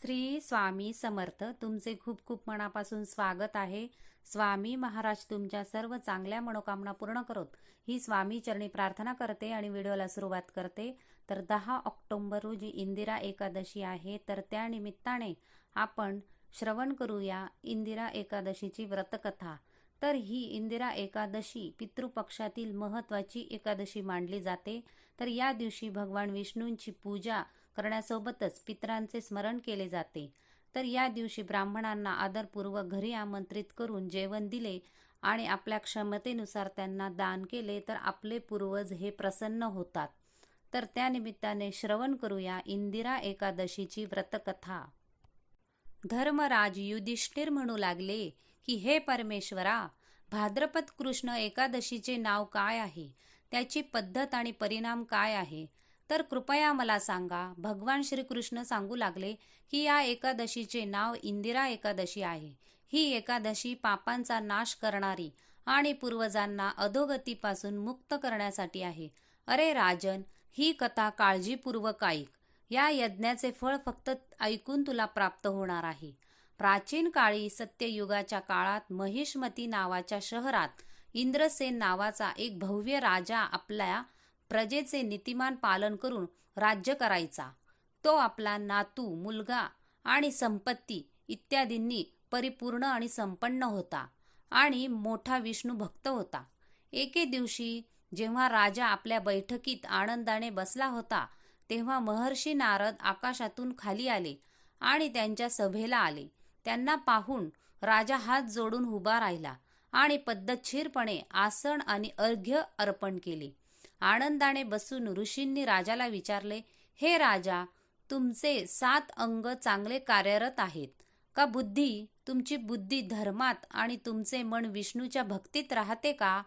श्री स्वामी समर्थ. तुमचे खूप खूप मनापासून स्वागत आहे. स्वामी महाराज तुमच्या सर्व चांगल्या मनोकामना पूर्ण करोत ही स्वामी चरणी प्रार्थना करते आणि व्हिडिओला सुरुवात करते. तर 10 ऑक्टोबर रोजी इंदिरा एकादशी आहे, तर त्या निमित्ताने आपण श्रवण करूया इंदिरा एकादशीची व्रतकथा. तर ही इंदिरा एकादशी पितृपक्षातील महत्त्वाची एकादशी मानली जाते. तर या दिवशी भगवान विष्णूंची पूजा करण्यासोबतच पितरांचे स्मरण केले जाते. तर या दिवशी ब्राह्मणांना आदरपूर्वक घरी आमंत्रित करून जेवण दिले आणि आपल्या क्षमतेनुसार त्यांना दान केले तर आपले पूर्वज हे प्रसन्न होतात. तर त्या निमित्ताने श्रवण करूया इंदिरा एकादशीची व्रतकथा. धर्मराज युधिष्ठिर म्हणू लागले की हे परमेश्वरा, भाद्रपद कृष्ण एकादशीचे नाव काय आहे, त्याची पद्धत आणि परिणाम काय आहे, तर कृपया मला सांगा. भगवान श्रीकृष्ण सांगू लागले की या एकादशीचे नाव इंदिरा एकादशी आहे. ही एकादशी पापांचा नाश करणारी आणि पूर्वजांना अधोगतीपासून मुक्त करण्यासाठी आहे. अरे राजन, ही कथा काळजीपूर्वक ऐक. या यज्ञाचे फळ फक्त ऐकून तुला प्राप्त होणार आहे. प्राचीन काळी सत्ययुगाच्या काळात महिष्मती नावाच्या शहरात इंद्रसेन नावाचा एक भव्य राजा आपल्या प्रजेचे नीतिमान पालन करून राज्य करायचा. तो आपला नातू, मुलगा आणि संपत्ती इत्यादींनी परिपूर्ण आणि संपन्न होता आणि मोठा विष्णू भक्त होता. एके दिवशी जेव्हा राजा आपल्या बैठकीत आनंदाने बसला होता, तेव्हा महर्षी नारद आकाशातून खाली आले आणि त्यांच्या सभेला आले. त्यांना पाहून राजा हात जोडून उभा राहिला आणि पद्धतशीरपणे आसन आणि अर्घ्य अर्पण केले. आनंदाने बसून ऋषींनी राजाला विचारले, हे राजा, तुमचे 7 अंग चांगले कार्यरत आहेत का? तुमची बुद्धी धर्मात आणि तुमचे मन विष्णूच्या भक्तीत राहते का?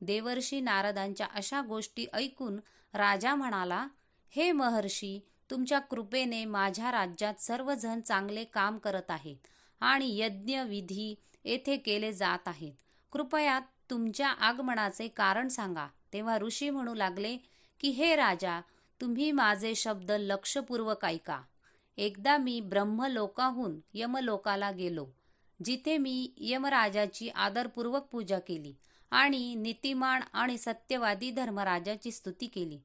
देवर्षी नारदांच्या अशा गोष्टी ऐकून राजा म्हणाला, हे महर्षी, तुमच्या कृपेने माझ्या राज्यात सर्वजण चांगले काम करत आहेत आणि यज्ञ विधी येथे केले जात आहेत. कृपया तुमच्या आगमनाचे कारण सांगा. तेव्हा ऋषी म्हणू लागले की हे राजा, तुम्ही माझे शब्द लक्षपूर्वक ऐका. एकदा मी ब्रह्मलोकाहून यमलोकाला गेलो, जिथे मी यमराजाची आदरपूर्वक पूजा केली आणि नीतिमान आणि सत्यवादी धर्मराजाची स्तुती केली.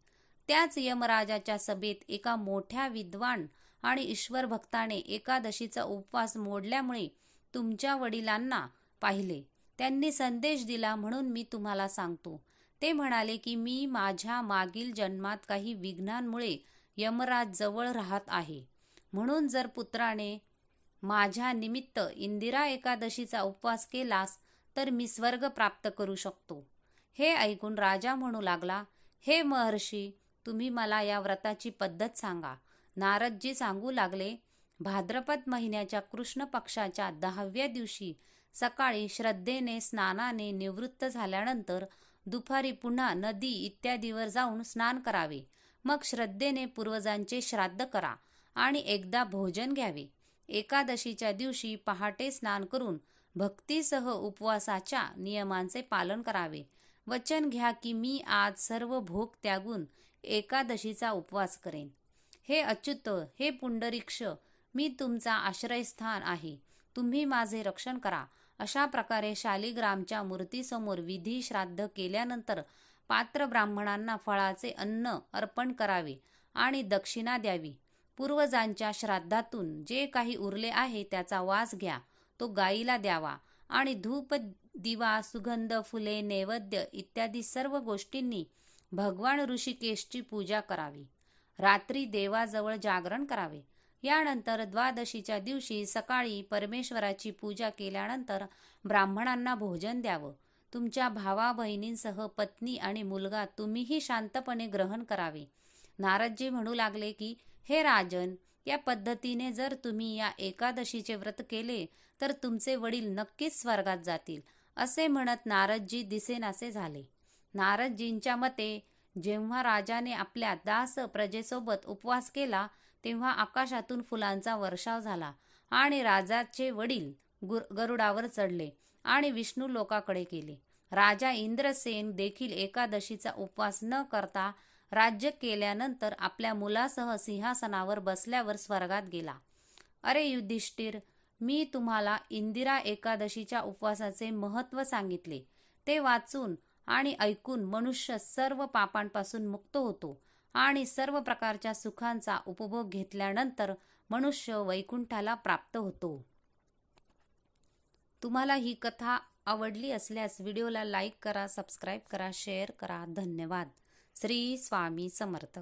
त्याच यमराजाच्या सभेत एका मोठ्या विद्वान आणि ईश्वर भक्ताने एकादशीचा उपवास मोडल्यामुळे तुमच्या वडिलांना पाहिले. त्यांनी संदेश दिला म्हणून मी तुम्हाला सांगतो. ते म्हणाले की मी माझ्या मागील जन्मात काही विघ्नांमुळे यमराज जवळ राहत आहे, म्हणून जर पुत्राने माझ्या निमित्त इंदिरा एकादशीचा उपवास केलास तर मी स्वर्ग प्राप्त करू शकतो. हे ऐकून राजा म्हणू लागला, हे महर्षी, तुम्ही मला या व्रताची पद्धत सांगा. नारदजी सांगू लागले, भाद्रपद महिन्याच्या कृष्ण पक्षाच्या 10व्या दिवशी सकाळी श्रद्धेने स्नानाने निवृत्त झाल्यानंतर दुपारी पुन्हा नदी इत्यादीवर जाऊन स्नान करावे. मग श्रद्धेने पूर्वजांचे श्राद्ध करा आणि एकदा भोजन घ्यावे. एकादशीच्या दिवशी पहाटे स्नान करून भक्तीसह उपवासाच्या नियमांचे पालन करावे. वचन घ्या की मी आज सर्व भोग त्यागून एकादशीचा उपवास करेन. हे अच्युत, हे पुंडरीक्ष, मी तुमचा आश्रयस्थान आहे. तुम्ही माझे रक्षण करा. अशा प्रकारे शालिग्रामच्या मूर्तीसमोर विधी श्राद्ध केल्यानंतर पात्र ब्राह्मणांना फळाचे अन्न अर्पण करावे आणि दक्षिणा द्यावी. पूर्वजांच्या श्राद्धातून जे काही उरले आहे त्याचा वास घ्या, तो गायीला द्यावा आणि धूप, दिवा, सुगंध, फुले, नैवेद्य इत्यादी सर्व गोष्टींनी भगवान ऋषिकेशची पूजा करावी. रात्री देवाजवळ जागरण करावे. यानंतर द्वादशीच्या दिवशी सकाळी परमेश्वराची पूजा केल्यानंतर ब्राह्मणांना भोजन द्यावं. तुमच्या भावा बहिणींसह पत्नी आणि मुलगा तुम्हीही शांतपणे ग्रहण करावे. नारदजी म्हणू लागले की हे राजन, या पद्धतीने जर तुम्ही या एकादशीचे व्रत केले तर तुमचे वडील नक्कीच स्वर्गात जातील. असे म्हणत नारदजी दिसेनासे झाले. नारदजींच्या मते जेव्हा राजाने आपल्या दास प्रजेसोबत उपवास केला तेव्हा आकाशातून फुलांचा वर्षाव झाला आणि राजाचे वडील गरुडावर चढले आणि विष्णू लोकाकडे गेले. राजा इंद्रसेन देखील एकादशीचा उपवास न करता राज्य केल्यानंतर आपल्या मुलासह सिंहासनावर बसल्यावर स्वर्गात गेला. अरे युधिष्ठिर, मी तुम्हाला इंदिरा एकादशीच्या उपवासाचे महत्त्व सांगितले. ते वाचून आणि ऐकून मनुष्य सर्व पापांपासून मुक्त होतो आणि सर्व प्रकारच्या सुखांचा उपभोग घेतल्यानंतर मनुष्य वैकुंठाला प्राप्त होतो. तुम्हाला ही कथा आवडली असल्यास व्हिडिओला लाईक करा, सबस्क्राईब करा, शेअर करा. धन्यवाद. श्री स्वामी समर्थ.